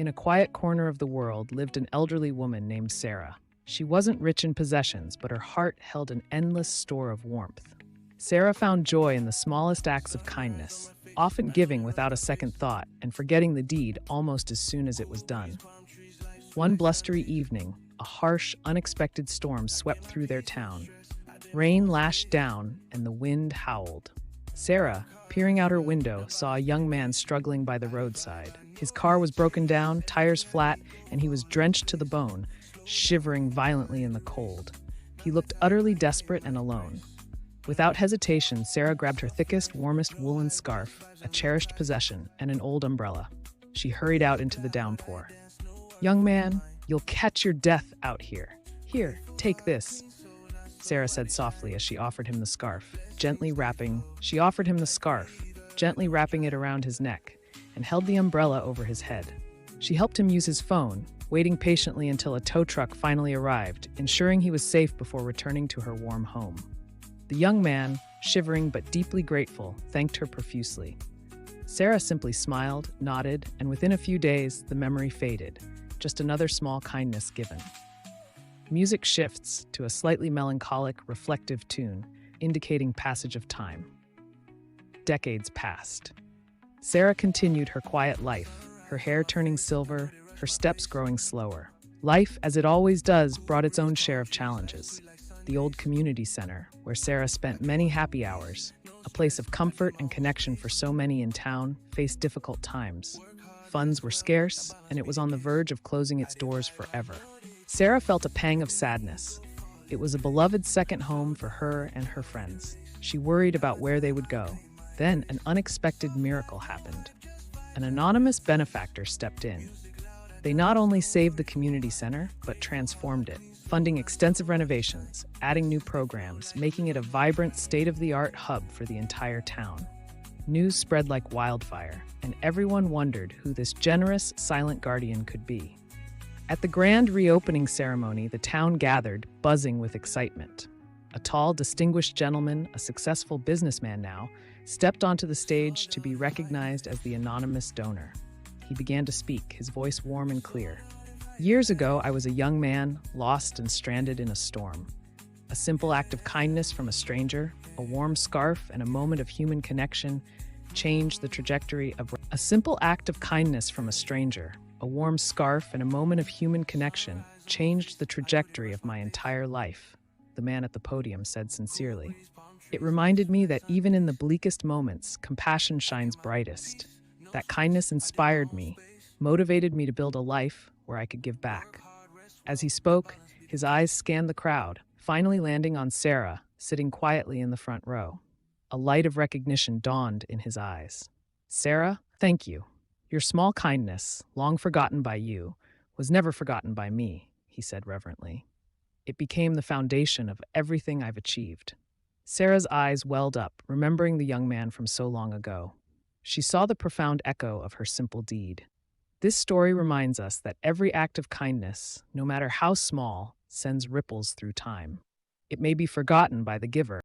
In a quiet corner of the world lived an elderly woman named Sarah. She wasn't rich in possessions, but her heart held an endless store of warmth. Sarah found joy in the smallest acts of kindness, often giving without a second thought and forgetting the deed almost as soon as it was done. One blustery evening, a harsh, unexpected storm swept through their town. Rain lashed down and the wind howled. Sarah, peering out her window, saw a young man struggling by the roadside. His car was broken down, tires flat, and he was drenched to the bone, shivering violently in the cold. He looked utterly desperate and alone. Without hesitation, Sarah grabbed her thickest, warmest woolen scarf, a cherished possession, and an old umbrella. She hurried out into the downpour. "Young man, you'll catch your death out here. Here, take this," Sarah said softly as she offered him the scarf, gently wrapping it around his neck, and held the umbrella over his head. She helped him use his phone, waiting patiently until a tow truck finally arrived, ensuring he was safe before returning to her warm home. The young man, shivering but deeply grateful, thanked her profusely. Sarah simply smiled, nodded, and within a few days, the memory faded, just another small kindness given. Music shifts to a slightly melancholic, reflective tune, indicating passage of time. Decades passed. Sarah continued her quiet life, her hair turning silver, her steps growing slower. Life, as it always does, brought its own share of challenges. The old community center, where Sarah spent many happy hours, a place of comfort and connection for so many in town, faced difficult times. Funds were scarce, and it was on the verge of closing its doors forever. Sarah felt a pang of sadness. It was a beloved second home for her and her friends. She worried about where they would go. Then an unexpected miracle happened. An anonymous benefactor stepped in. They not only saved the community center, but transformed it, funding extensive renovations, adding new programs, making it a vibrant, state-of-the-art hub for the entire town. News spread like wildfire, and everyone wondered who this generous, silent guardian could be. At the grand reopening ceremony, the town gathered, buzzing with excitement. A tall, distinguished gentleman, a successful businessman now, stepped onto the stage to be recognized as the anonymous donor. He began to speak, his voice warm and clear. "Years ago, I was a young man, lost and stranded in a storm. A simple act of kindness from a stranger, a warm scarf, and a moment of human connection changed the trajectory of a simple act of kindness from a stranger, a warm scarf, and a moment of human connection changed the trajectory of my entire life," the man at the podium said sincerely. "It reminded me that even in the bleakest moments, compassion shines brightest. That kindness inspired me, motivated me to build a life where I could give back." As he spoke, his eyes scanned the crowd, finally landing on Sarah, sitting quietly in the front row. A light of recognition dawned in his eyes. "Sarah, thank you. Your small kindness, long forgotten by you, was never forgotten by me," he said reverently. "It became the foundation of everything I've achieved." Sarah's eyes welled up, remembering the young man from so long ago. She saw the profound echo of her simple deed. This story reminds us that every act of kindness, no matter how small, sends ripples through time. It may be forgotten by the giver,